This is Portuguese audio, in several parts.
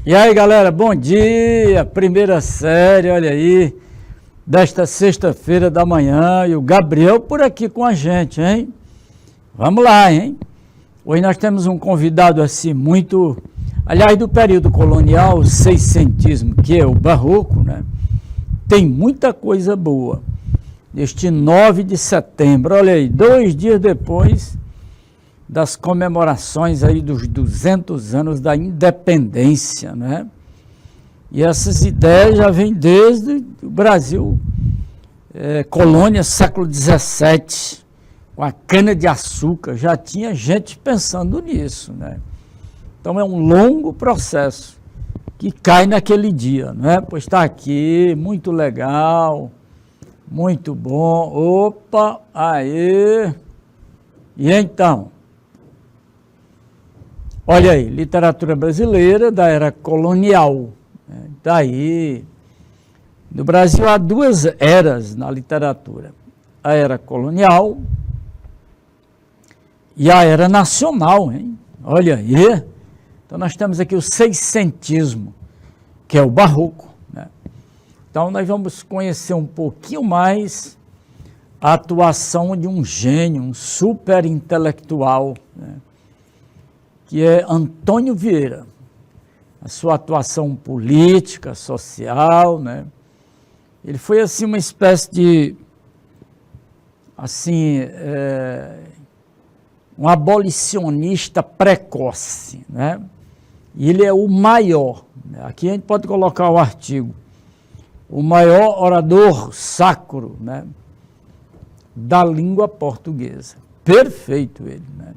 E aí, galera, bom dia! Primeira série, olha aí, desta sexta-feira da manhã, e o Gabriel por aqui com a gente, hein? Vamos lá, hein? Hoje nós temos um convidado assim muito, aliás, do período colonial, o seiscentismo, que é o barroco, né? Tem muita coisa boa. Neste 9 de setembro, olha aí, 2 dias depois das comemorações aí dos 200 anos da independência, né? E essas ideias já vêm desde o Brasil, colônia, século XVII, com a cana-de-açúcar, já tinha gente pensando nisso, né? Então é um longo processo que cai naquele dia, né? Pois está aqui, muito legal, muito bom. Opa, aí. E então? Olha aí, literatura brasileira da era colonial. Daí, no Brasil há 2 eras na literatura. A era colonial e a era nacional, hein? Olha aí. Então nós temos aqui o seiscentismo, que é o barroco, né? Então nós vamos conhecer um pouquinho mais a atuação de um gênio, um super intelectual, né? Que é Antônio Vieira. A sua atuação política, social, né? Ele foi assim uma espécie de, assim, um abolicionista precoce, né? E ele é o maior, né? Aqui a gente pode colocar o artigo, o maior orador sacro, né, da língua portuguesa. Perfeito ele, né?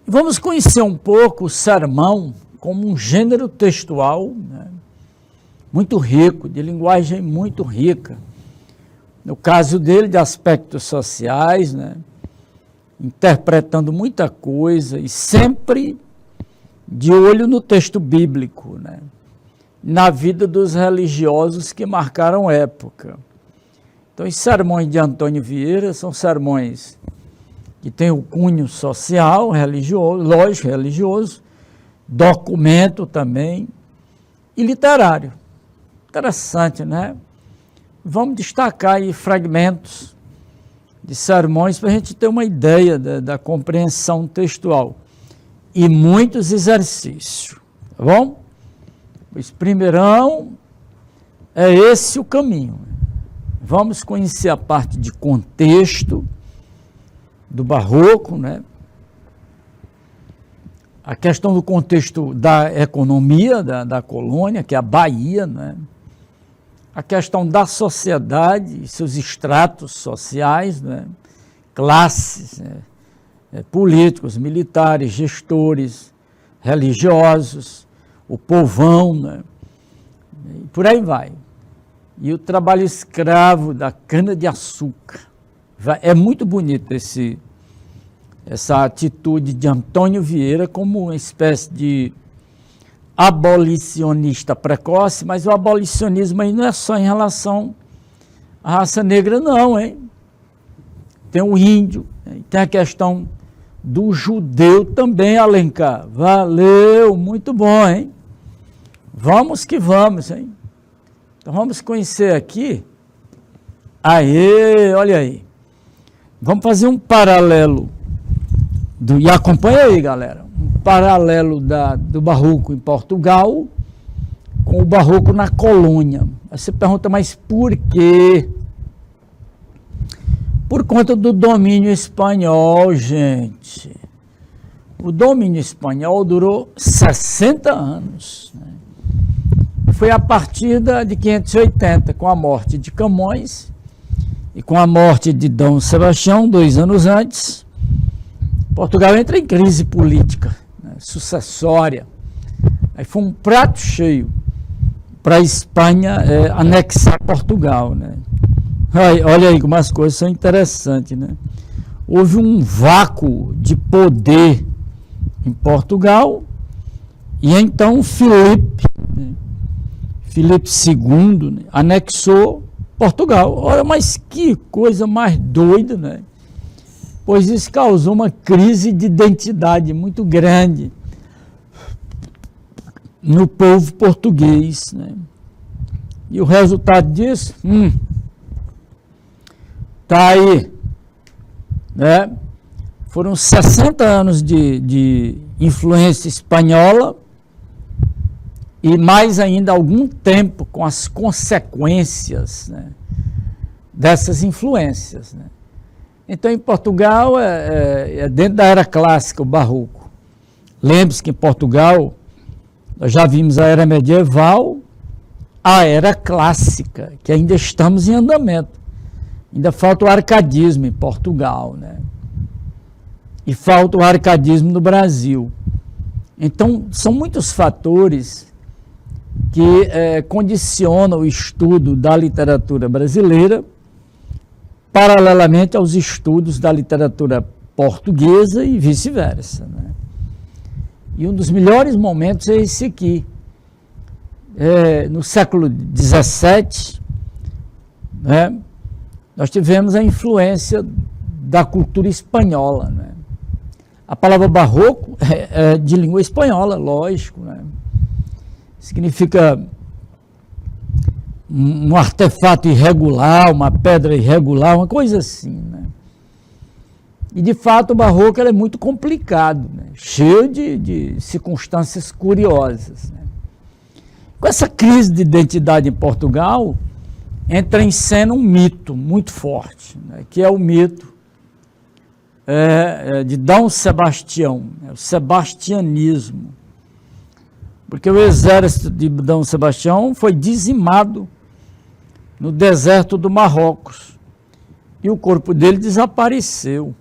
Vamos conhecer um pouco o sermão como um gênero textual, né, muito rico, de linguagem muito rica. No caso dele, de aspectos sociais, né, interpretando muita coisa e sempre de olho no texto bíblico, né, na vida dos religiosos que marcaram época. Então, os sermões de Antônio Vieira são sermões que tem o cunho social, religioso, lógico, religioso, documento também, e literário. Interessante, né? Vamos destacar aí fragmentos de sermões para a gente ter uma ideia da compreensão textual. E muitos exercícios, tá bom? Pois primeirão, é esse o caminho. Vamos conhecer a parte de contexto do barroco, né? A questão do contexto da economia da colônia, que é a Bahia, né? A questão da sociedade e seus estratos sociais, né? Classes, né? Políticos, militares, gestores, religiosos, o povão, né? E por aí vai. E o trabalho escravo da cana-de-açúcar. É muito bonito essa atitude de Antônio Vieira como uma espécie de abolicionista precoce, mas o abolicionismo aí não é só em relação à raça negra não, hein? Tem o índio, tem a questão do judeu também, Alencar. Valeu, muito bom, hein? Vamos que vamos, hein? Então vamos conhecer aqui. Aê, olha aí. Vamos fazer um paralelo, e acompanha aí, galera, um paralelo do barroco em Portugal com o barroco na colônia. Aí você pergunta, mas por quê? Por conta do domínio espanhol, gente. O domínio espanhol durou 60 anos. Né? Foi a partir de 580, com a morte de Camões, e com a morte de Dom Sebastião, 2 anos antes, Portugal entra em crise política, né, sucessória. Aí foi um prato cheio para a Espanha anexar Portugal. Né? Olha aí como as coisas são interessantes. Né? Houve um vácuo de poder em Portugal, e então Filipe II, né, anexou Portugal. Ora, mas que coisa mais doida, né? Pois isso causou uma crise de identidade muito grande no povo português, né? E o resultado disso, tá aí, né? Foram 60 anos de influência espanhola e mais ainda algum tempo com as consequências, né, dessas influências, né? Então, em Portugal, é dentro da era clássica, o barroco. Lembre-se que em Portugal, nós já vimos a era medieval, a era clássica, que ainda estamos em andamento. Ainda falta o arcadismo em Portugal, né? E falta o arcadismo no Brasil. Então, são muitos fatores que condicionam o estudo da literatura brasileira paralelamente aos estudos da literatura portuguesa e vice-versa, né? E um dos melhores momentos é esse aqui. No século XVII, né, nós tivemos a influência da cultura espanhola, né? A palavra barroco é de língua espanhola, lógico, né? Significa um artefato irregular, uma pedra irregular, uma coisa assim, né? E, de fato, o barroco é muito complicado, né? Cheio de circunstâncias curiosas, né? Com essa crise de identidade em Portugal, entra em cena um mito muito forte, né? Que é o mito de Dom Sebastião, o sebastianismo. Porque o exército de Dom Sebastião foi dizimado no deserto do Marrocos e o corpo dele desapareceu.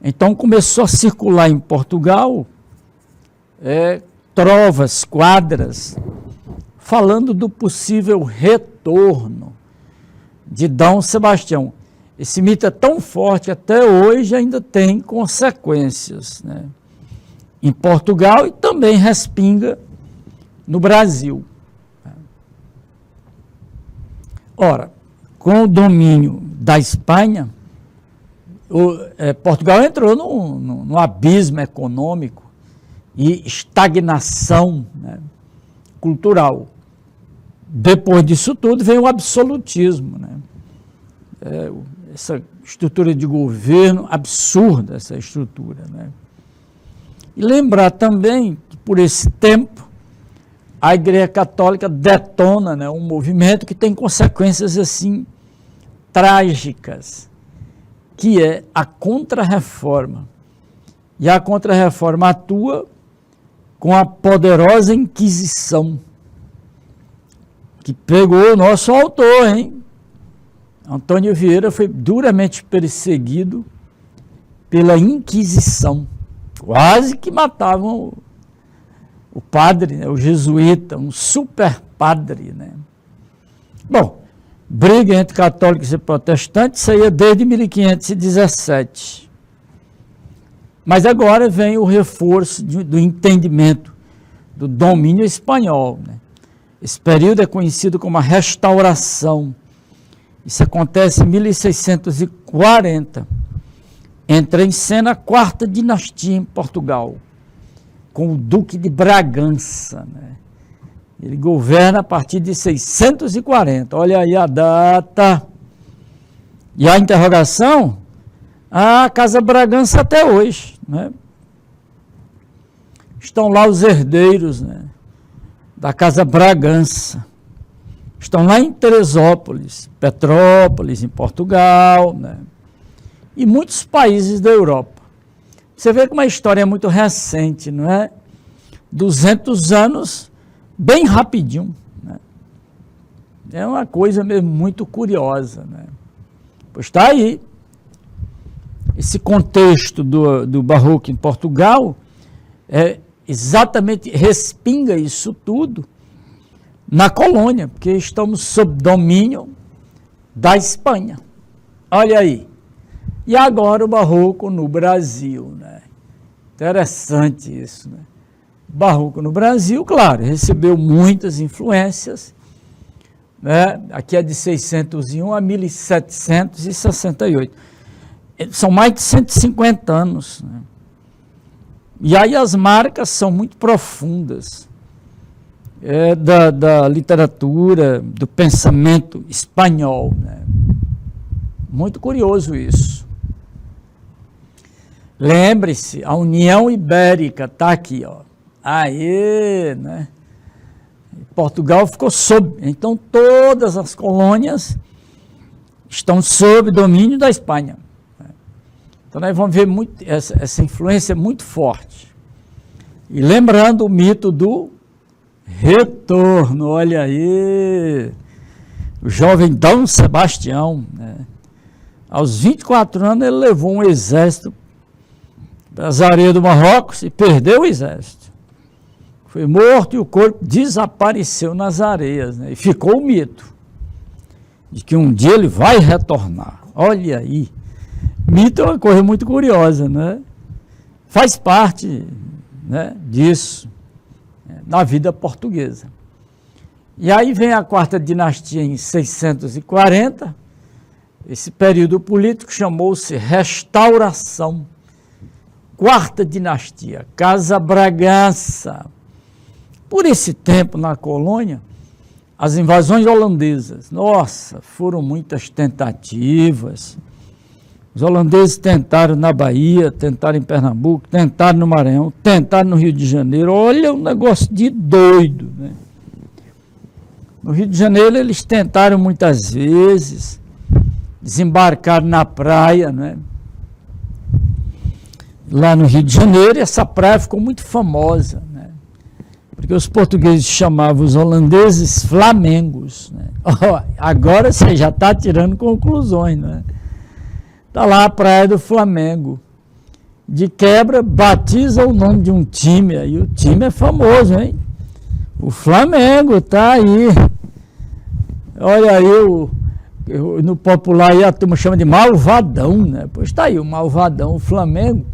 Então começou a circular em Portugal trovas, quadras, falando do possível retorno de Dom Sebastião. Esse mito é tão forte que até hoje ainda tem consequências, né, em Portugal e também respinga no Brasil. Ora, com o domínio da Espanha, Portugal entrou num abismo econômico e estagnação, né, cultural. Depois disso tudo vem o absolutismo, né? Essa estrutura de governo absurda, essa estrutura, né? E lembrar também que por esse tempo a Igreja Católica detona, né, um movimento que tem consequências assim trágicas, que é a Contra-Reforma. E a Contra-Reforma atua com a poderosa Inquisição, que pegou o nosso autor, hein? Antônio Vieira foi duramente perseguido pela Inquisição. Quase que matavam o padre, né, o jesuíta, um super padre, né? Bom, briga entre católicos e protestantes saía desde 1517. Mas agora vem o reforço do entendimento do domínio espanhol, né? Esse período é conhecido como a Restauração. Isso acontece em 1640. Entra em cena a quarta dinastia em Portugal, com o Duque de Bragança, né? Ele governa a partir de 640. Olha aí a data. E a interrogação? A Casa Bragança até hoje, né? Estão lá os herdeiros, né, da Casa Bragança. Estão lá em Teresópolis, Petrópolis, em Portugal, né? E muitos países da Europa. Você vê como a história é muito recente, não é? 200 anos, bem rapidinho, né? É uma coisa mesmo muito curiosa, né? Pois está aí. Esse contexto do barroco em Portugal exatamente respinga isso tudo na colônia, porque estamos sob domínio da Espanha. Olha aí. E agora o barroco no Brasil, né? Interessante isso, né? O barroco no Brasil, claro, recebeu muitas influências, né? Aqui é de 601 a 1768. São mais de 150 anos, né? E aí as marcas são muito profundas. da literatura, do pensamento espanhol, né? Muito curioso isso. Lembre-se, a União Ibérica está aqui, ó. Aí, né? Portugal ficou sob. Então, todas as colônias estão sob domínio da Espanha. Então, nós vamos ver muito, essa influência muito forte. E lembrando o mito do retorno, olha aí, o jovem Dom Sebastião, né? Aos 24 anos, ele levou um exército para as areias do Marrocos e perdeu o exército. Foi morto e o corpo desapareceu nas areias, né? E ficou o mito de que um dia ele vai retornar. Olha aí, mito é uma coisa muito curiosa, né? Faz parte, né, disso, né, na vida portuguesa. E aí vem a quarta dinastia em 640. Esse período político chamou-se Restauração. Quarta dinastia, Casa Bragança. Por esse tempo, na colônia, as invasões holandesas, nossa, foram muitas tentativas. Os holandeses tentaram na Bahia, tentaram em Pernambuco, tentaram no Maranhão, tentaram no Rio de Janeiro. Olha, um negócio de doido, né? No Rio de Janeiro, eles tentaram muitas vezes, desembarcaram na praia, né? Lá no Rio de Janeiro, essa praia ficou muito famosa, né? Porque os portugueses chamavam os holandeses flamengos, né? Oh, agora você já está tirando conclusões, né? Está lá a Praia do Flamengo. De quebra, batiza o nome de um time, aí o time é famoso, hein? O Flamengo está aí. Olha aí, no popular aí a turma chama de Malvadão, né? Pois está aí, o Malvadão, o Flamengo,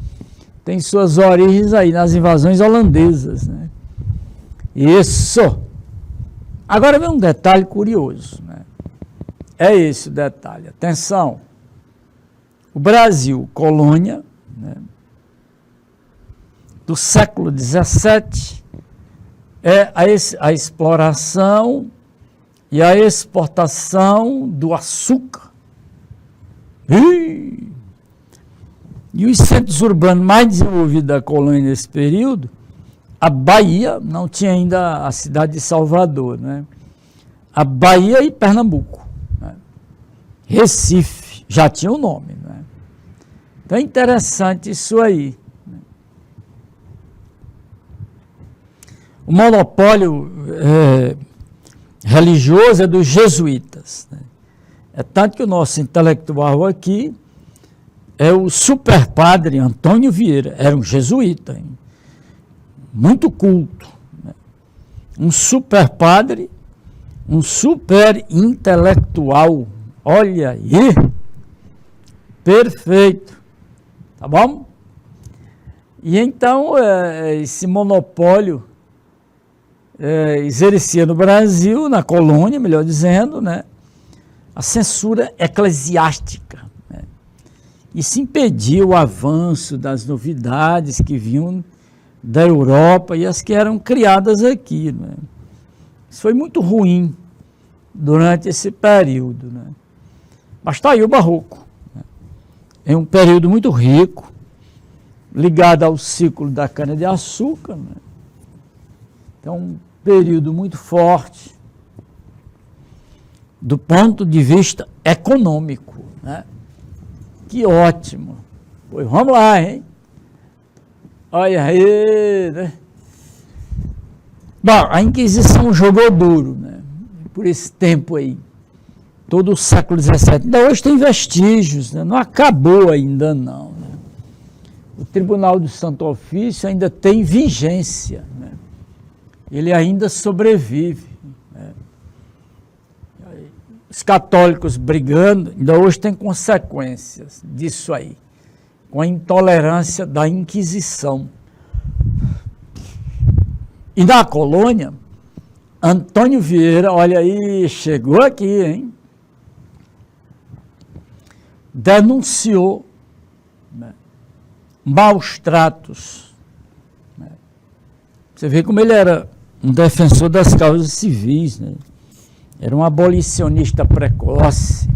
tem suas origens aí nas invasões holandesas, né? Isso! Agora vem um detalhe curioso, né? É esse o detalhe, atenção. O Brasil, colônia, né, do século XVII, é a exploração e a exportação do açúcar. E os centros urbanos mais desenvolvidos da colônia nesse período, a Bahia, não tinha ainda a cidade de Salvador, né? A Bahia e Pernambuco, né? Recife, já tinha o nome, né? Então é interessante isso aí. O monopólio religioso é dos jesuítas, né? É tanto que o nosso intelectual aqui é o superpadre Antônio Vieira, era um jesuíta, hein? Muito culto, né? Um superpadre, um super intelectual, olha aí, perfeito. Tá bom? E então, esse monopólio exercia no Brasil, na colônia, melhor dizendo, né, a censura eclesiástica, né? Isso impedia o avanço das novidades que vinham da Europa e as que eram criadas aqui, né? Isso foi muito ruim durante esse período, né? Mas está aí o Barroco. É um período muito rico, ligado ao ciclo da cana-de-açúcar, né? Então, um período muito forte do ponto de vista econômico, né? Que ótimo. Pois vamos lá, hein? Olha aí, né? Bom, a Inquisição jogou duro, né? Por esse tempo aí. Todo o século XVII. Ainda hoje tem vestígios, né? Não acabou ainda não, né? O Tribunal do Santo Ofício ainda tem vigência, né? Ele ainda sobrevive, né? Os católicos brigando, ainda hoje tem consequências disso aí, com a intolerância da Inquisição. E na colônia, Antônio Vieira, olha aí, chegou aqui, hein? Denunciou, né, maus tratos, né? Você vê como ele era um defensor das causas civis, né? Era um abolicionista precoce.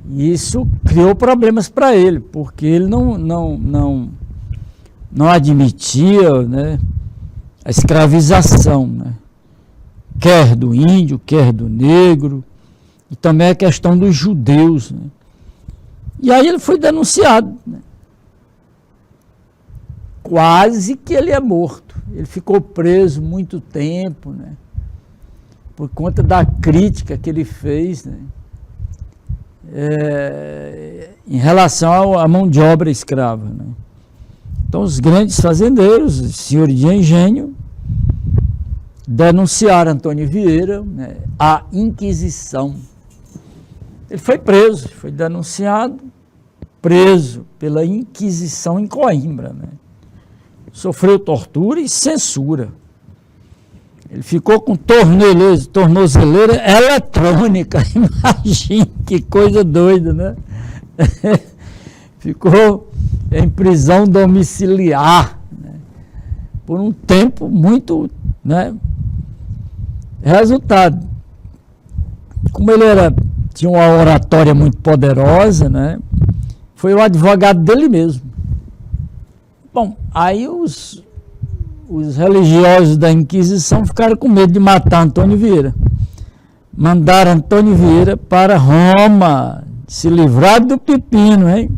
E isso criou problemas para ele, porque ele não admitia, né, a escravização, né? Quer do índio, quer do negro, e também a questão dos judeus, né? E aí ele foi denunciado, né? Quase que ele é morto. Ele ficou preso muito tempo, né? Por conta da crítica que ele fez, né? Em relação à mão de obra escrava, né? Então os grandes fazendeiros, os senhores de engenho, denunciaram Antônio Vieira, né, à Inquisição. Ele foi preso, foi denunciado, preso pela Inquisição em Coimbra, né? Sofreu tortura e censura. Ele ficou com tornozeleira eletrônica. Imagina que coisa doida, né? Ficou em prisão domiciliar, né, por um tempo muito, né? Resultado, como ele tinha uma oratória muito poderosa, né? Foi o advogado dele mesmo. Bom, aí os religiosos da Inquisição ficaram com medo de matar Antônio Vieira. Mandaram Antônio Vieira para Roma, se livrar do pepino, hein?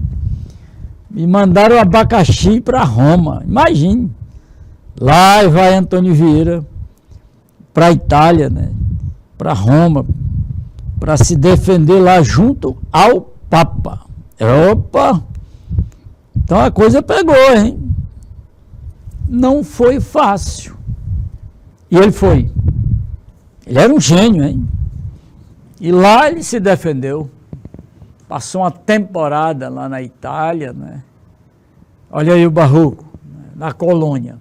E mandaram o abacaxi para Roma. Imagine. Lá vai Antônio Vieira para a Itália, né? Para Roma, para se defender lá junto ao Papa. Opa! Então a coisa pegou, hein? Não foi fácil. E ele foi. Ele era um gênio, hein? E lá ele se defendeu. Passou uma temporada lá na Itália, né? Olha aí o Barroco, né? Na Colônia.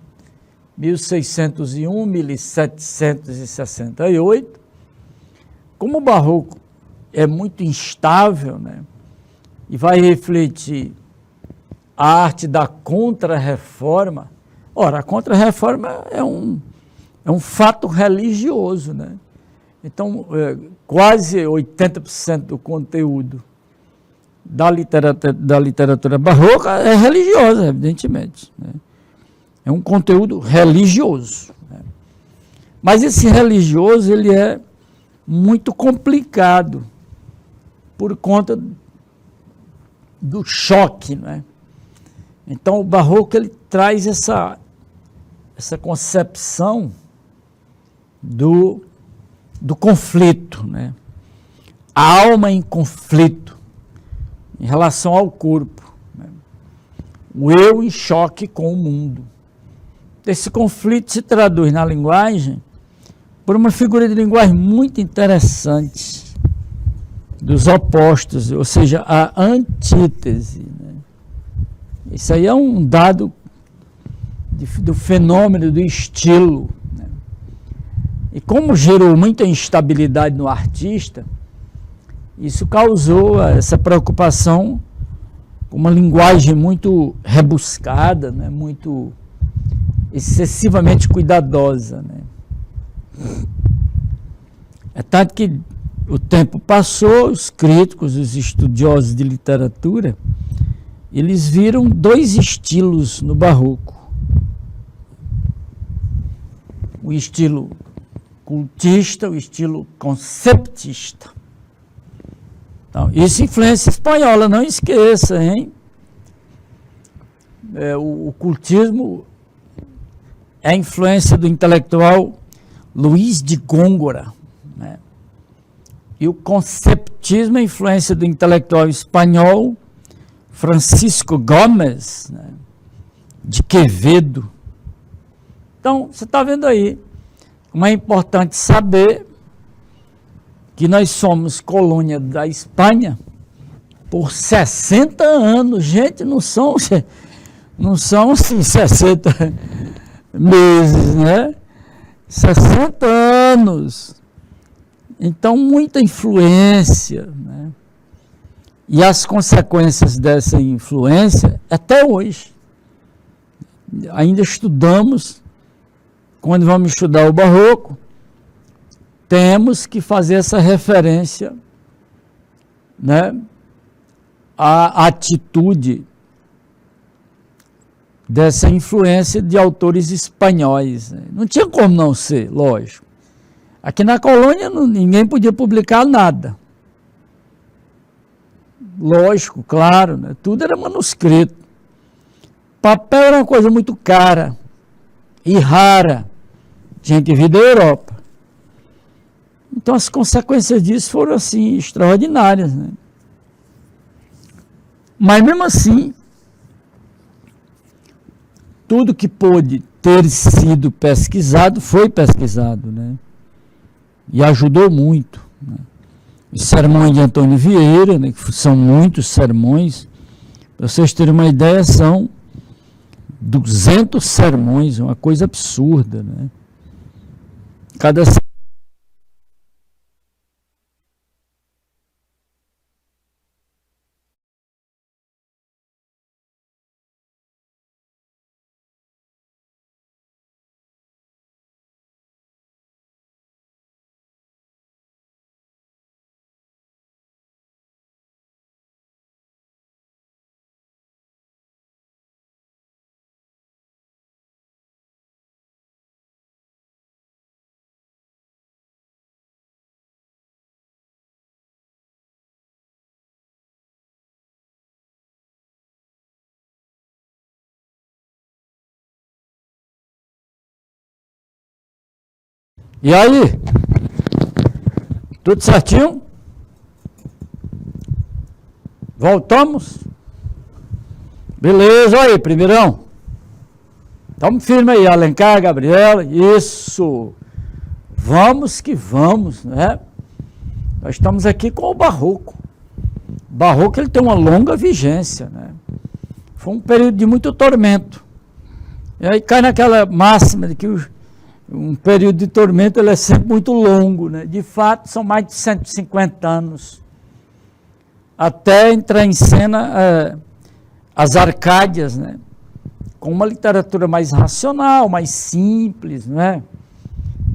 1601, 1768. Como o Barroco é muito instável, né? E vai refletir a arte da contra-reforma. Ora, a contra-reforma é um fato religioso, né? Então, quase 80% do conteúdo da literatura barroca é religiosa, evidentemente, né? É um conteúdo religioso, né? Mas esse religioso, ele é muito complicado por conta do choque, né? Então, o barroco, ele traz essa concepção do conflito, né? A alma em conflito em relação ao corpo, né? O eu em choque com o mundo. Esse conflito se traduz na linguagem por uma figura de linguagem muito interessante dos opostos, ou seja, a antítese, né? Isso aí é um dado do fenômeno do estilo, né? E como gerou muita instabilidade no artista, isso causou essa preocupação com uma linguagem muito rebuscada, né? Muito excessivamente cuidadosa, né? É tanto que o tempo passou, os críticos, os estudiosos de literatura, eles viram dois estilos no barroco. O estilo cultista, o estilo conceptista. Então, isso é influência espanhola, não esqueça, hein? O cultismo é a influência do intelectual Luís de Góngora, né? E o conceptismo é a influência do intelectual espanhol Francisco Gomes, né, de Quevedo. Então, você está vendo aí como é importante saber que nós somos colônia da Espanha por 60 anos. Gente, não são assim 60 meses, né? 60 anos. Então, muita influência, né? E as consequências dessa influência, até hoje, ainda estudamos quando vamos estudar o Barroco, temos que fazer essa referência, né, à atitude dessa influência de autores espanhóis, né? Não tinha como não ser, lógico. Aqui na colônia ninguém podia publicar nada. Lógico, claro, né? Tudo era manuscrito. Papel era uma coisa muito cara e rara. Gente vinha da Europa. Então as consequências disso foram assim extraordinárias, né? Mas mesmo assim, tudo que pôde ter sido pesquisado foi pesquisado, né? E ajudou muito, né? Os sermões de Antônio Vieira, né, que são muitos sermões, para vocês terem uma ideia, são 200 sermões, uma coisa absurda, né? Cada E aí? Tudo certinho? Voltamos? Beleza, aí, primeirão. Estamos firme aí, Alencar, Gabriela. Isso. Vamos que vamos, né? Nós estamos aqui com o Barroco. O Barroco, ele tem uma longa vigência, né? Foi um período de muito tormento. E aí cai naquela máxima de que um período de tormento ele é sempre muito longo, né? De fato, são mais de 150 anos até entrar em cena as Arcádias, né? Com uma literatura mais racional, mais simples, né?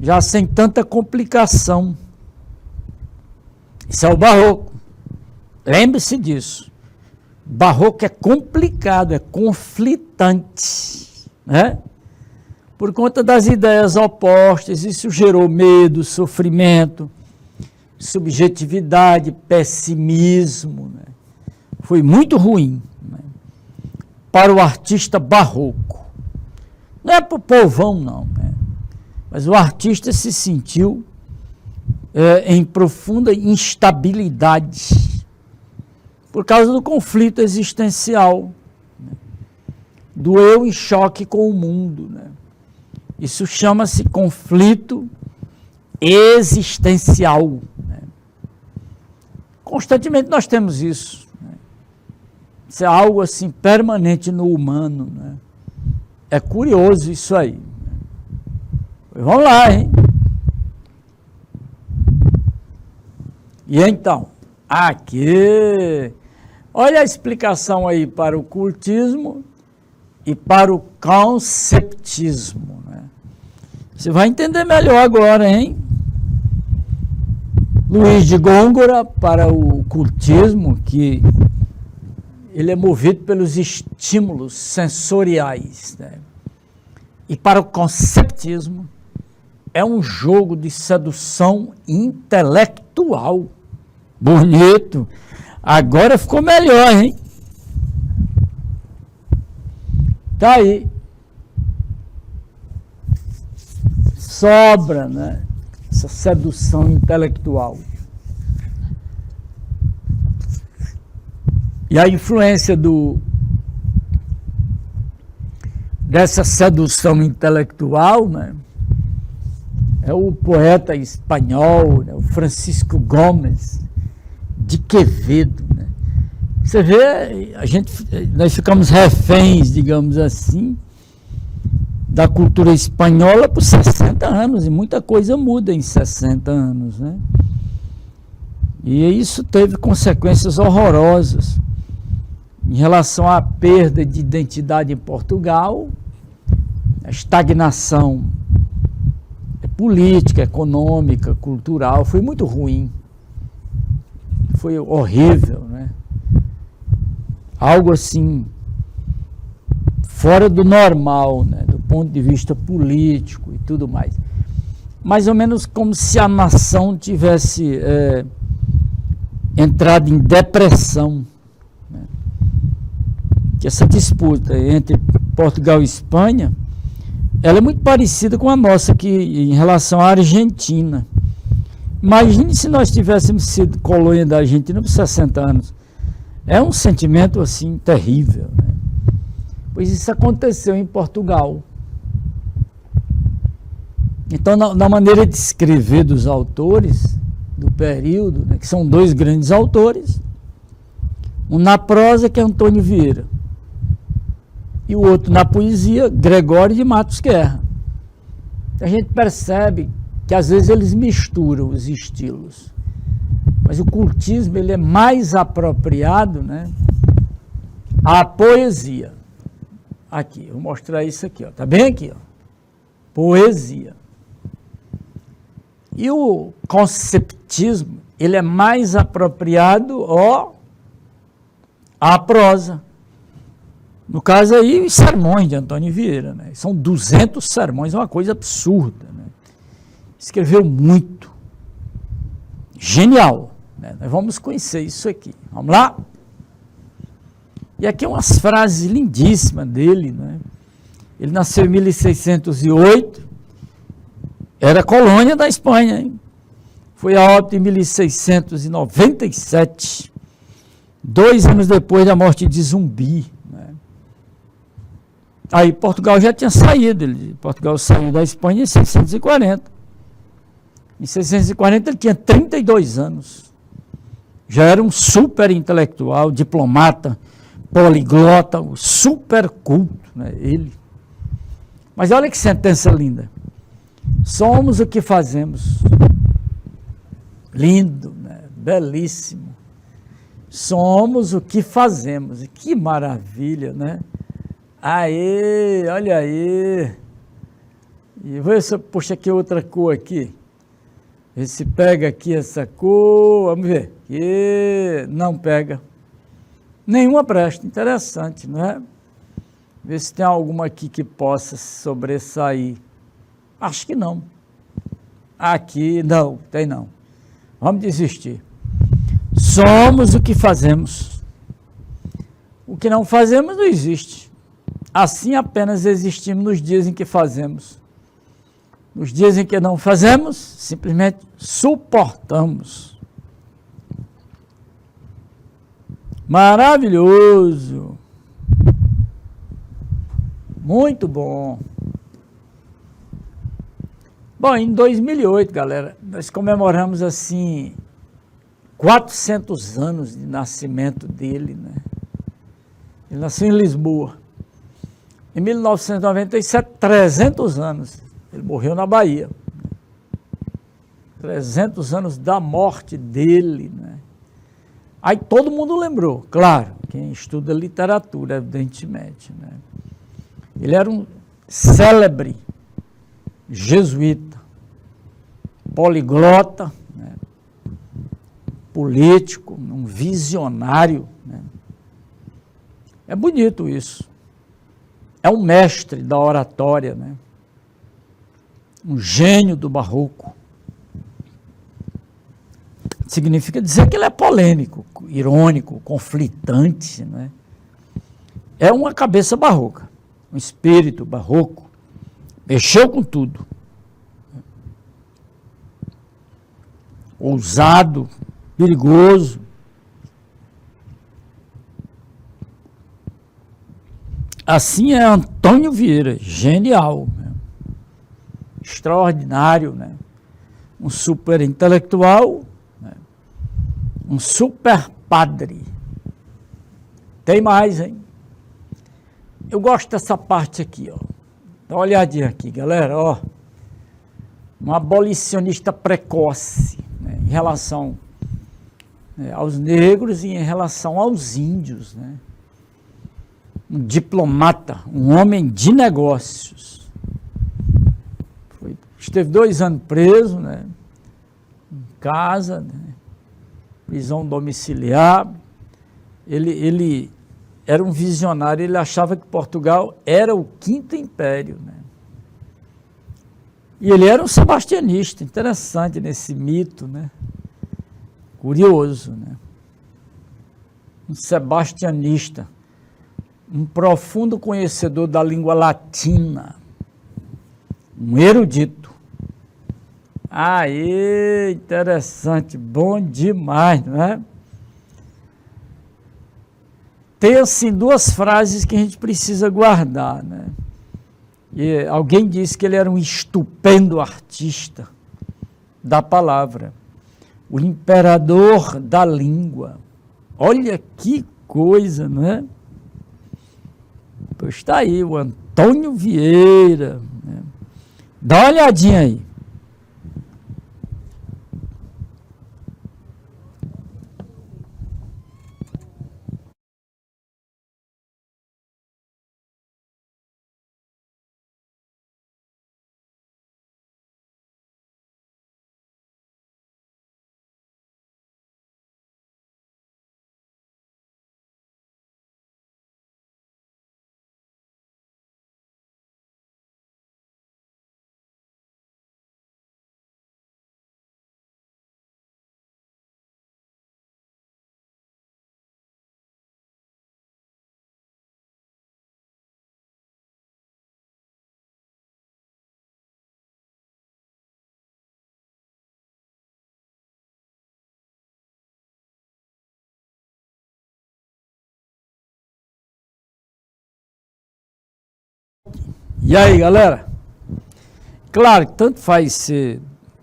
Já sem tanta complicação. Isso é o Barroco. Lembre-se disso. Barroco é complicado, é conflitante, né? Por conta das ideias opostas, isso gerou medo, sofrimento, subjetividade, pessimismo, né? Foi muito ruim, né, para o artista barroco. Não é para o povão, não, né? Mas o artista se sentiu em profunda instabilidade por causa do conflito existencial, né, do eu em choque com o mundo, né? Isso chama-se conflito existencial, né? Constantemente nós temos isso, né? Isso é algo assim permanente no humano, né? É curioso isso aí, né? Vamos lá, hein? E então, aqui, olha a explicação aí para o cultismo e para o conceptismo, né? Você vai entender melhor agora, hein? Luiz de Gôngora, para o cultismo, que ele é movido pelos estímulos sensoriais, né? E para o conceptismo, é um jogo de sedução intelectual. Bonito. Agora ficou melhor, hein? Tá aí. Sobra, né? Essa sedução intelectual. E a influência dessa sedução intelectual, né, é o poeta espanhol, né, o Francisco Gomes de Quevedo, né? Você vê, nós ficamos reféns, digamos assim, da cultura espanhola por 60 anos, e muita coisa muda em 60 anos, né? E isso teve consequências horrorosas em relação à perda de identidade em Portugal, a estagnação política, econômica, cultural, foi muito ruim. Foi horrível, né? Algo assim, fora do normal, né? Do ponto de vista político e tudo mais. Mais ou menos como se a nação tivesse entrado em depressão, né? Que essa disputa entre Portugal e Espanha, ela é muito parecida com a nossa aqui em relação à Argentina. Imagine se nós tivéssemos sido colônia da Argentina por 60 anos. É um sentimento assim terrível, né? Pois isso aconteceu em Portugal. Então, na maneira de escrever dos autores do período, né, que são dois grandes autores, um na prosa, que é Antônio Vieira, e o outro na poesia, Gregório de Matos Guerra. A gente percebe que às vezes eles misturam os estilos, mas o cultismo ele é mais apropriado, né, à poesia. Aqui, eu vou mostrar isso aqui, ó. Tá bem aqui, ó. Poesia. E o conceptismo, ele é mais apropriado, ó, à prosa. No caso aí, os sermões de Antônio Vieira, né? São 200 sermões, é uma coisa absurda, né? Escreveu muito. Genial, né? Nós vamos conhecer isso aqui. Vamos lá? E aqui umas frases lindíssimas dele, né? Ele nasceu em 1608, era colônia da Espanha, hein? Foi a óbito em 1697, 2 anos depois da morte de Zumbi, né? Aí Portugal já tinha saído, Portugal saiu da Espanha em 640. Em 640 ele tinha 32 anos. Já era um super intelectual, diplomata, poliglota, super culto, né? Ele. Mas olha que sentença linda. Somos o que fazemos. Lindo, né? Belíssimo. Somos o que fazemos. Que maravilha, né? Aê, olha aí. E vou ver se eu puxo aqui outra cor aqui. Vê se pega aqui essa cor. Vamos ver. E não pega. Nenhuma presta. Interessante, não é? Ver se tem alguma aqui que possa sobressair. Acho que não. Aqui não, tem não. Vamos desistir. Somos o que fazemos. O que não fazemos não existe. Assim apenas existimos nos dias em que fazemos. Nos dias em que não fazemos, simplesmente suportamos. Maravilhoso. Muito bom. Bom, em 2008, galera, nós comemoramos assim 400 anos de nascimento dele, né? Ele nasceu em Lisboa. Em 1997, 300 anos. Ele morreu na Bahia. 300 anos da morte dele, né? Aí todo mundo lembrou, claro, quem estuda literatura, evidentemente, né? Ele era um célebre jesuíta, poliglota, né? Político, um visionário, né? É bonito isso. É um mestre da oratória, né? Um gênio do barroco. Significa dizer que ele é polêmico, irônico, conflitante, né? É uma cabeça barroca, um espírito barroco. Mexeu com tudo. Ousado, perigoso. Assim é Antônio Vieira, genial, né? Extraordinário, né? Um super intelectual, né? Um super padre. Tem mais, hein? Eu gosto dessa parte aqui, ó. Dá uma olhadinha aqui, galera, ó. Um abolicionista precoce, né? Em relação, né, aos negros e em relação aos índios, né? Um diplomata, um homem de negócios. esteve 2 anos preso, né? Em casa, né? Prisão domiciliar. Ele era um visionário, ele achava que Portugal era o quinto império, né? E ele era um sebastianista, interessante nesse mito, né? Curioso, né? Um sebastianista, um profundo conhecedor da língua latina, um erudito. Aí, interessante, bom demais, não é? Tem, assim, 2 frases que a gente precisa guardar, né? E alguém disse que ele era um estupendo artista da palavra, o imperador da língua. Olha que coisa, não é? Pois está aí, o Antônio Vieira, né? Dá uma olhadinha aí. E aí, galera? Claro que tanto faz ser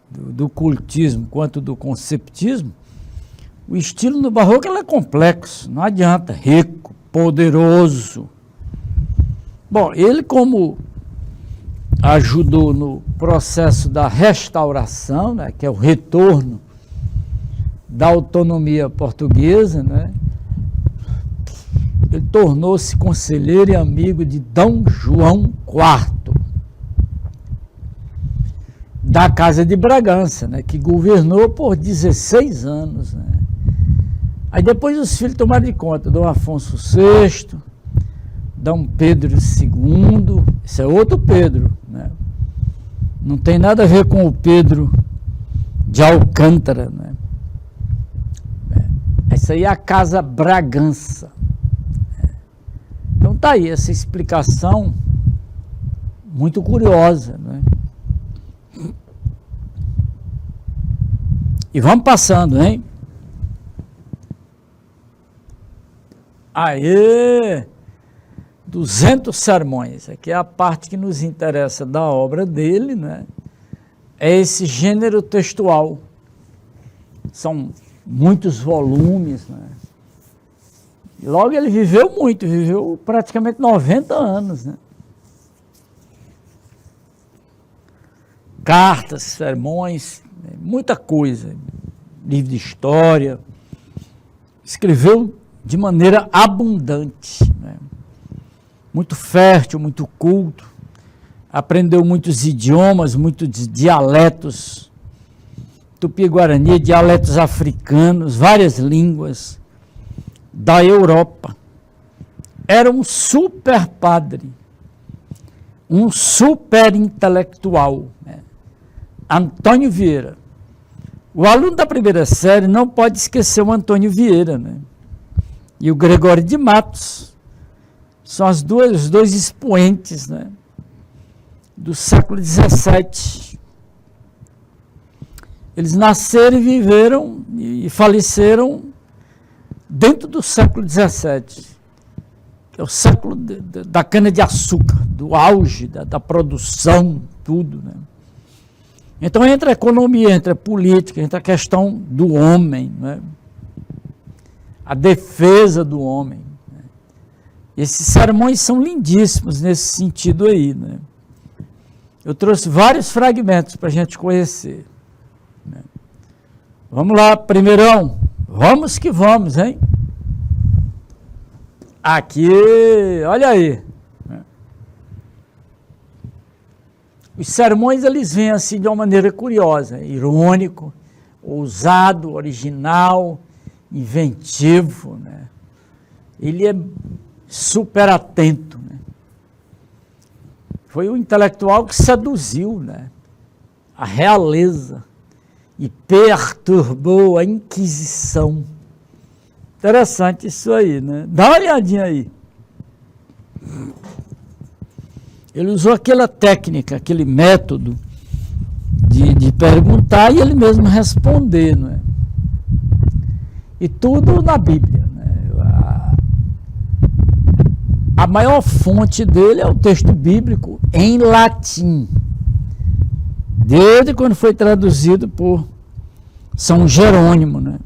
do cultismo quanto do conceptismo, o estilo no barroco ele é complexo, não adianta, rico, poderoso. Bom, ele como ajudou no processo da restauração, né, que é o retorno da autonomia portuguesa, né, ele tornou-se conselheiro e amigo de Dom João IV, da Casa de Bragança, né, que governou por 16 anos. Né. Aí depois os filhos tomaram de conta, Dom Afonso VI, Dom Pedro II, esse é outro Pedro, né. Não tem nada a ver com o Pedro de Alcântara. Né. Essa aí é a Casa Bragança. Então está aí essa explicação muito curiosa, né? E vamos passando, hein? Aê! 200 sermões. Aqui é a parte que nos interessa da obra dele, né? É esse gênero textual. São muitos volumes, né? E logo ele viveu muito, viveu praticamente 90 anos, né? Cartas, sermões, muita coisa, livro de história, escreveu de maneira abundante, né? Muito fértil, muito culto, aprendeu muitos idiomas, muitos dialetos, tupi-guarani, dialetos africanos, várias línguas da Europa. Era um super padre, um super intelectual, né? Antônio Vieira. O aluno da primeira série não pode esquecer o Antônio Vieira, né? E o Gregório de Matos. São os dois expoentes, né, do século XVII. Eles nasceram e viveram e faleceram dentro do século XVII, que é o século da cana-de-açúcar, do auge, da produção, tudo, né? Então entra a economia, entra a política, entra a questão do homem, né? A defesa do homem. Né? Esses sermões são lindíssimos nesse sentido aí, né? Eu trouxe vários fragmentos para a gente conhecer. Né? Vamos lá, primeirão. Vamos que vamos, hein? Aqui, olha aí. Os sermões, eles vêm assim de uma maneira curiosa, irônico, ousado, original, inventivo, né? Ele é super atento, né? Foi o intelectual que seduziu, né, a realeza e perturbou a Inquisição. Interessante isso aí, né? Dá uma olhadinha aí. Ele usou aquela técnica, aquele método de perguntar e ele mesmo responder, não é? E tudo na Bíblia, né? A maior fonte dele é o texto bíblico em latim, desde quando foi traduzido por São Jerônimo, né?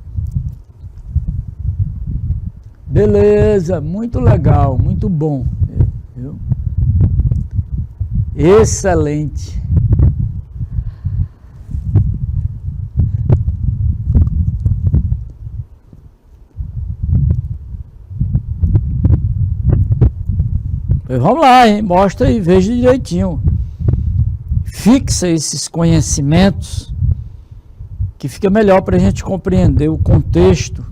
Beleza, muito legal, muito bom, viu? Excelente. Pois vamos lá, hein? Mostra e veja direitinho. Fixa esses conhecimentos que fica melhor para a gente compreender o contexto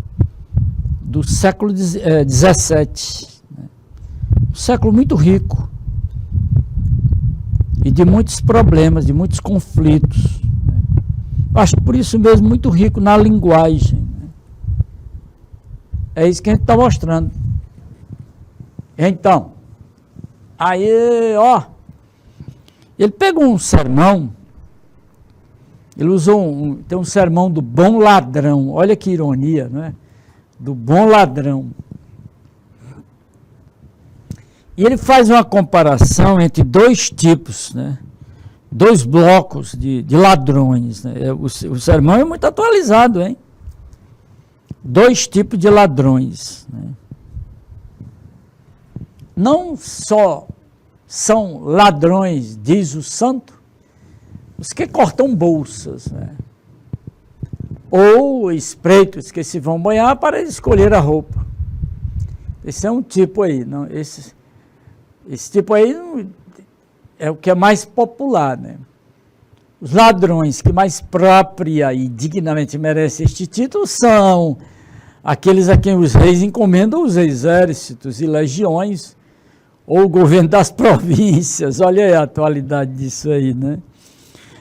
do século XVII. Um século muito rico e de muitos problemas, de muitos conflitos. Acho que por isso mesmo muito rico na linguagem. É isso que a gente está mostrando. Então, aí, ó, ele pegou um sermão, ele usou tem um sermão do bom ladrão, olha que ironia, não é? Do bom ladrão. E ele faz uma comparação entre dois tipos, né? Dois blocos de ladrões, né? O sermão é muito atualizado, hein? Dois tipos de ladrões, né? Não só são ladrões, diz o santo, os que cortam bolsas, né? Ou espreitos que se vão banhar para escolher a roupa. Esse é um tipo aí, não? Esse tipo aí é o que é mais popular, né? Os ladrões que mais própria e dignamente merecem este título são aqueles a quem os reis encomendam os exércitos e legiões, ou o governo das províncias. Olha aí a atualidade disso aí, né?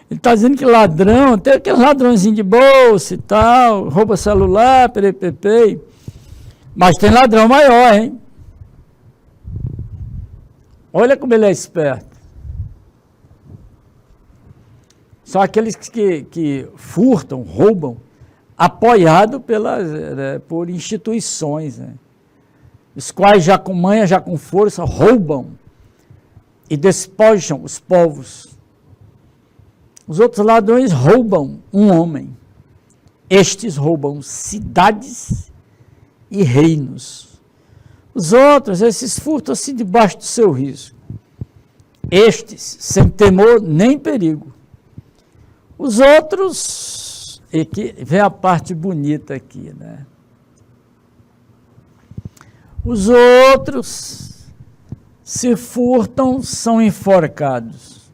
Ele está dizendo que ladrão, tem aquele ladrãozinho de bolsa e tal, rouba celular, perepepe, mas tem ladrão maior, hein? Olha como ele é esperto. São aqueles que furtam, roubam, apoiado por instituições, né? Os quais já com manha, já com força, roubam e despojam os povos. Os outros ladrões roubam um homem. Estes roubam cidades e reinos. Os outros, esses furtam-se debaixo do seu risco. Estes, sem temor nem perigo. Os outros, e que vem a parte bonita aqui, né? Os outros, se furtam, são enforcados.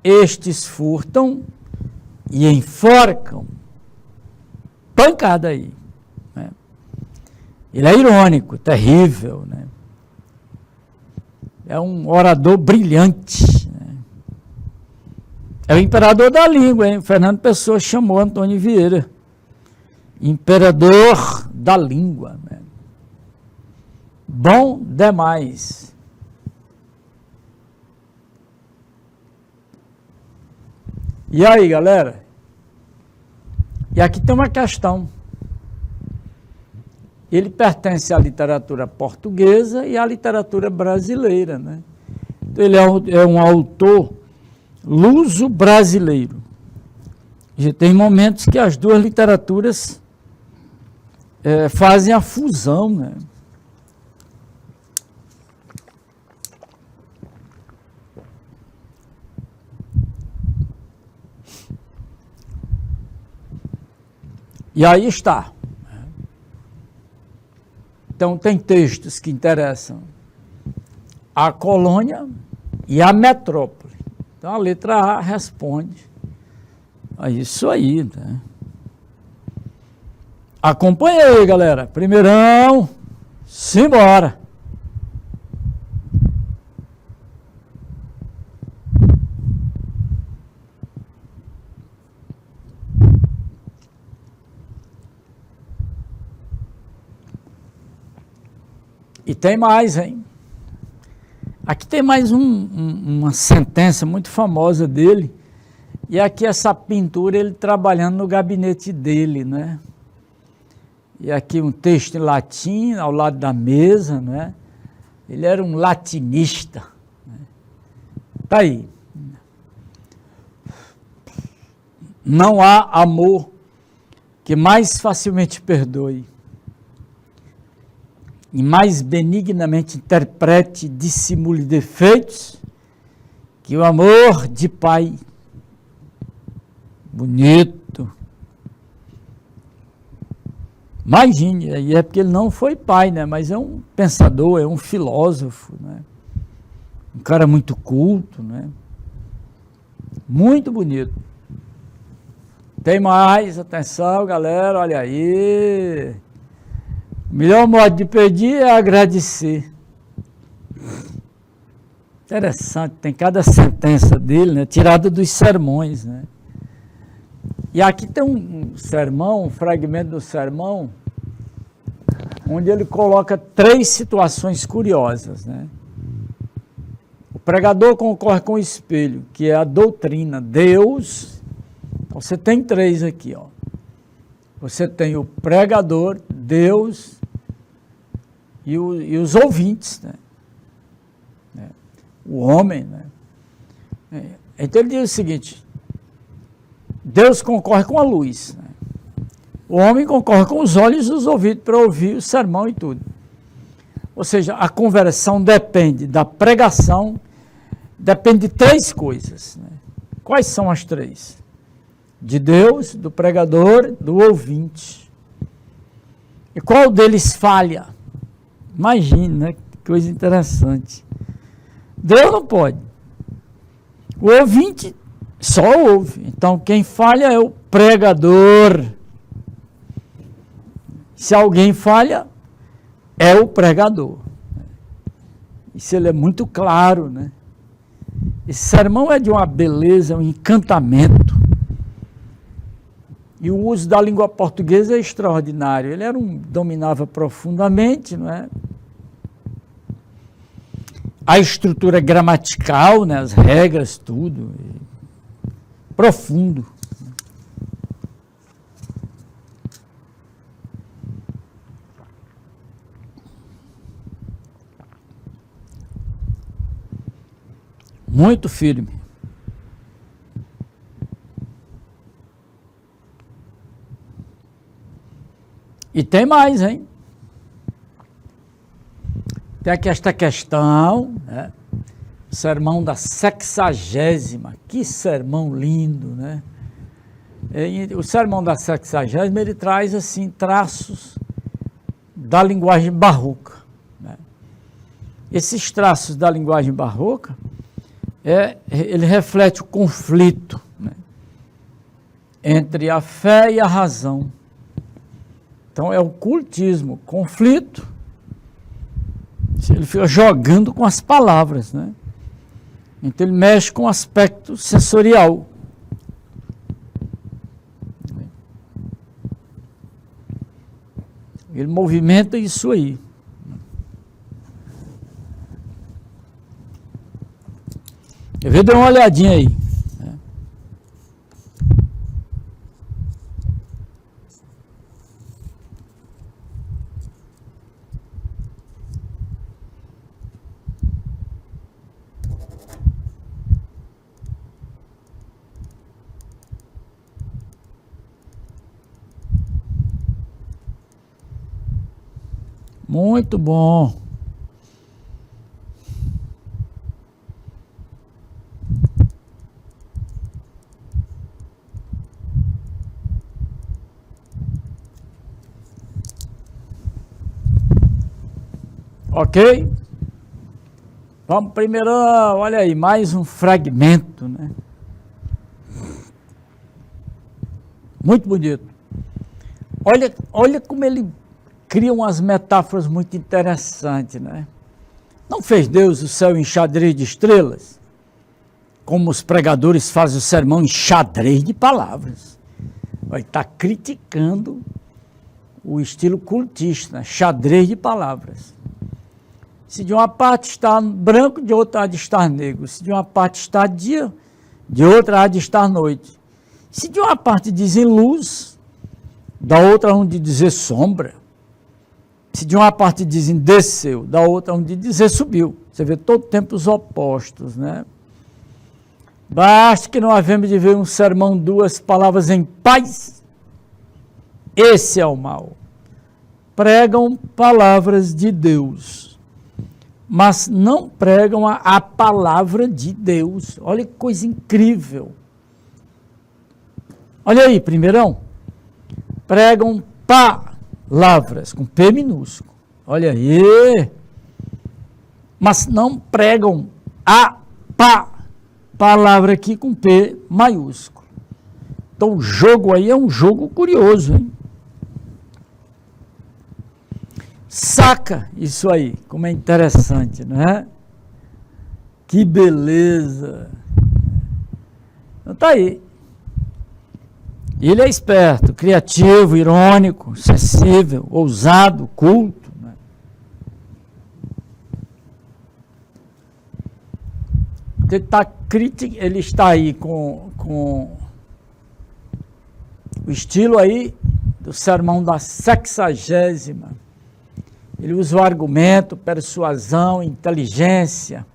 Estes furtam e enforcam. Pancada aí, né? Ele é irônico, terrível, né? É um orador brilhante, né? É o imperador da língua, hein? Fernando Pessoa chamou Antônio Vieira imperador da língua, né? Bom demais. E aí, galera? E aqui tem uma questão. Ele pertence à literatura portuguesa e à literatura brasileira, né? Então, ele é um autor luso-brasileiro. E tem momentos que as duas literaturas fazem a fusão, né? E aí está. Então, tem textos que interessam a colônia e a metrópole. Então a letra A responde a isso aí, né? Acompanha aí, galera. Primeirão, simbora. E tem mais, hein? Aqui tem mais uma sentença muito famosa dele. E aqui essa pintura, ele trabalhando no gabinete dele, né? E aqui um texto em latim, ao lado da mesa, né? Ele era um latinista. Né? Tá aí. Não há amor que mais facilmente perdoe e mais benignamente interprete e dissimule defeitos que o amor de pai. Bonito. Imagine, e é porque ele não foi pai, né? Mas é um pensador, é um filósofo, né? Um cara muito culto, né? Muito bonito. Tem mais, atenção, galera, olha aí. O melhor modo de pedir é agradecer. Interessante, tem cada sentença dele, né? Tirada dos sermões, né? E aqui tem um sermão, um fragmento do sermão, onde ele coloca 3 situações curiosas, né? O pregador concorre com o espelho, que é a doutrina, Deus. Então você tem 3 aqui, ó. Você tem o pregador, Deus e os ouvintes, né? O homem, né? Então ele diz o seguinte: Deus concorre com a luz, né? O homem concorre com os olhos e os ouvidos para ouvir o sermão e tudo. Ou seja, a conversão depende da pregação, depende de 3 coisas, né? Quais são as 3? De Deus, do pregador, do ouvinte. E qual deles falha? Imagine, né? Que coisa interessante. Deus não pode. O ouvinte só ouve. Então, quem falha é o pregador. Se alguém falha, é o pregador. Isso ele é muito claro, né? Esse sermão é de uma beleza, um encantamento. E o uso da língua portuguesa é extraordinário. Ele dominava profundamente, não é? A estrutura gramatical, né? As regras, tudo. Profundo. Muito firme. E tem mais, hein? Tem aqui esta questão, né? Sermão da 60ª. Que sermão lindo, né? O sermão da 60ª, ele traz, assim, traços da linguagem barroca, né? Esses traços da linguagem barroca, ele reflete o conflito, né? Entre a fé e a razão. Então é o cultismo, conflito. Ele fica jogando com as palavras, né? Então ele mexe com o aspecto sensorial. Ele movimenta isso aí. Eu vou dar uma olhadinha aí. Muito bom. Ok? Vamos primeiro, olha aí, mais um fragmento, né? Muito bonito. Olha como ele cria umas metáforas muito interessantes, né? Não fez Deus o céu em xadrez de estrelas? Como os pregadores fazem o sermão em xadrez de palavras. Ele está criticando o estilo cultista, né? Xadrez de palavras. Se de uma parte está branco, de outra há de estar negro. Se de uma parte está dia, de outra há de estar noite. Se de uma parte dizem luz, da outra há de dizer sombra. Se de uma parte dizem desceu, da outra há de dizer subiu. Você vê todo tempo os opostos, né? Basta que não havemos de ver um sermão, duas palavras em paz. Esse é o mal. Pregam palavras de Deus, mas não pregam a palavra de Deus. Olha que coisa incrível. Olha aí, primeirão. Pregam palavras, com P minúsculo. Olha aí. Mas não pregam a palavra aqui com P maiúsculo. Então o jogo aí é um jogo curioso, hein? Saca isso aí, como é interessante, né? Que beleza! Então tá aí. Ele é esperto, criativo, irônico, sensível, ousado, culto, né? Ele está aí com o estilo aí do sermão da 60ª. Ele usa o argumento, persuasão, inteligência.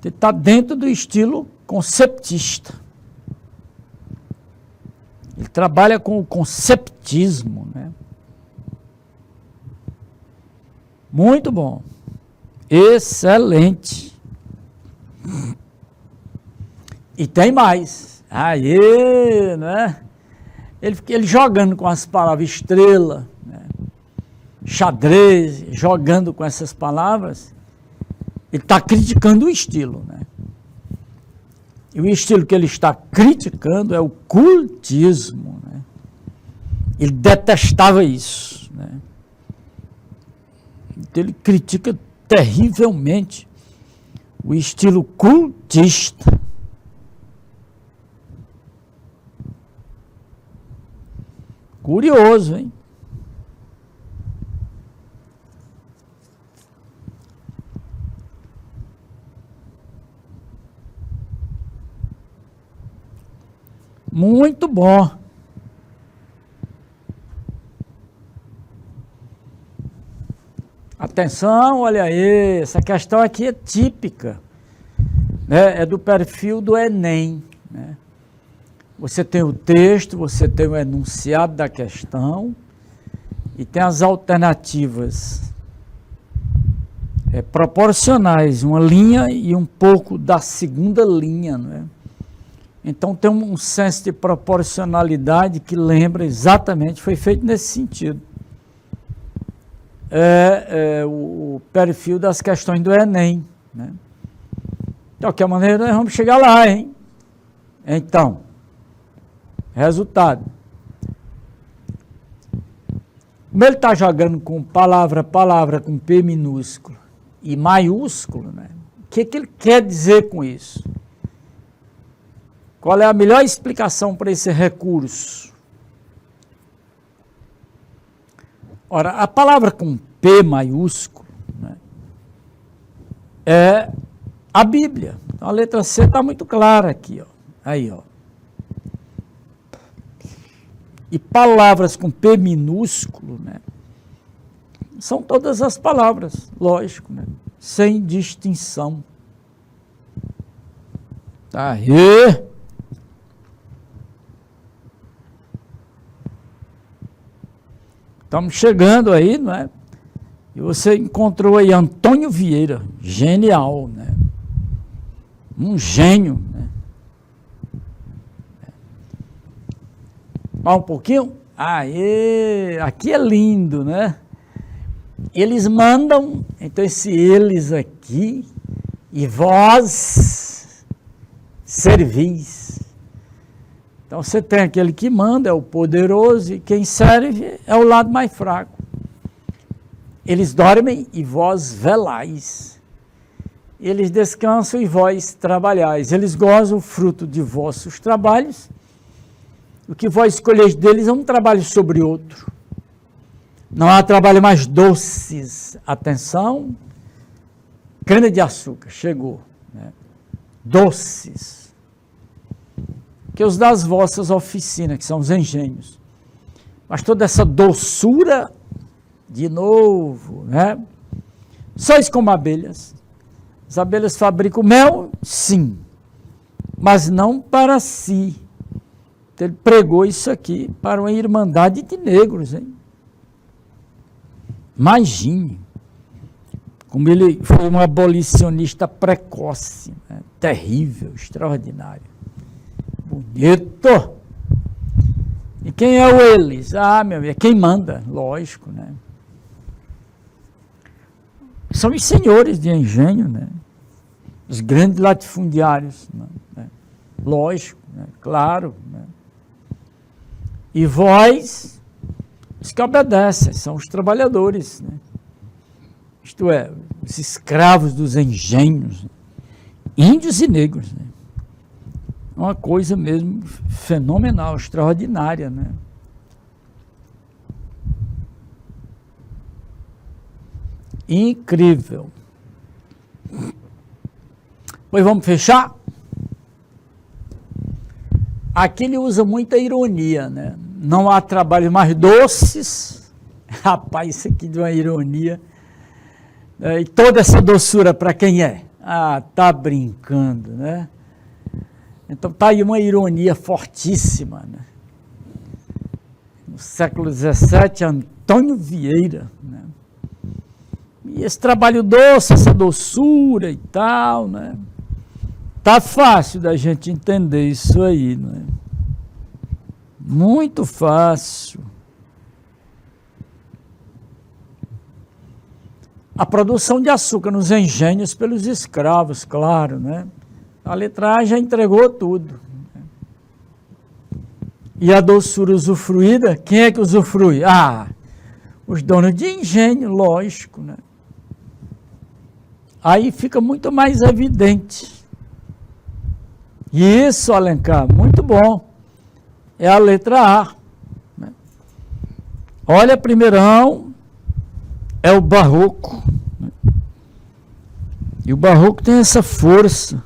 Ele está dentro do estilo conceptista. Ele trabalha com o conceptismo, né? Muito bom. Excelente. E tem mais. Aí, né? Ele jogando com as palavras estrela, né? Xadrez, jogando com essas palavras, ele está criticando o estilo, né? E o estilo que ele está criticando é o cultismo, né? Ele detestava isso, né? Então ele critica terrivelmente o estilo cultista. Curioso, hein? Muito bom. Atenção, olha aí, essa questão aqui é típica, né? É do perfil do Enem, né? Você tem o texto, você tem o enunciado da questão e tem as alternativas proporcionais, uma linha e um pouco da segunda linha, né? Então tem um senso de proporcionalidade que lembra exatamente, foi feito nesse sentido. O perfil das questões do Enem, né? De qualquer maneira, nós vamos chegar lá, hein? Então, resultado. Como ele está jogando com palavra com P minúsculo e maiúsculo, né? O que ele quer dizer com isso? Qual é a melhor explicação para esse recurso? Ora, a palavra com P maiúsculo, né, é a Bíblia. Então, a letra C está muito clara aqui, ó. Aí, ó. E palavras com P minúsculo, né, são todas as palavras, lógico, né, sem distinção. Tá aí. Estamos chegando aí, não é? E você encontrou aí Antônio Vieira, genial, né? Um gênio, né? Um pouquinho? Aqui é lindo, né? Eles mandam, então esse eles aqui e vós servis. Então você tem aquele que manda, é o poderoso, e quem serve é o lado mais fraco. Eles dormem e vós velais. Eles descansam e vós trabalhais. Eles gozam o fruto de vossos trabalhos. O que vós escolheis deles é um trabalho sobre outro. Não há trabalho mais doces. Atenção, cana de açúcar, chegou. Né? Doces. Que os das vossas oficinas, que são os engenhos. Mas toda essa doçura, de novo, né? Sois como abelhas. As abelhas fabricam mel, sim, mas não para si. Ele pregou isso aqui para uma irmandade de negros, hein? Imagine como ele foi um abolicionista precoce, né? Terrível, extraordinário. Bonito! E quem é o eles? Ah, meu amigo, é quem manda, lógico, né? São os senhores de engenho, né? Os grandes latifundiários, né? Lógico, né? Claro, né? E vós, os que obedecem, são os trabalhadores, né? Isto é, os escravos dos engenhos, né? Índios e negros, né? Uma coisa mesmo fenomenal, extraordinária, né? Incrível. Pois vamos fechar? Aqui ele usa muita ironia, né? Não há trabalhos mais doces. Rapaz, isso aqui de uma ironia. E toda essa doçura para quem é? Ah, tá brincando, né? Então tá aí uma ironia fortíssima, né? No século XVII, Antônio Vieira, né? E esse trabalho doce, essa doçura e tal, né? Tá fácil da gente entender isso aí, né? Muito fácil. A produção de açúcar nos engenhos pelos escravos, claro, né? A letra A já entregou tudo. E a doçura usufruída, quem é que usufrui? Ah, os donos de engenho, lógico, né? Aí fica muito mais evidente. E isso, Alencar, muito bom. É a letra A. Né? Olha, primeirão, é o barroco. Né? E o barroco tem essa força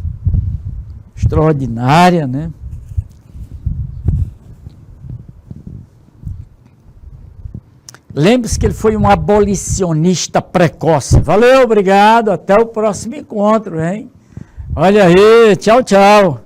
extraordinária, né? Lembre-se que ele foi um abolicionista precoce. Valeu, obrigado, até o próximo encontro, hein? Olha aí, tchau, tchau.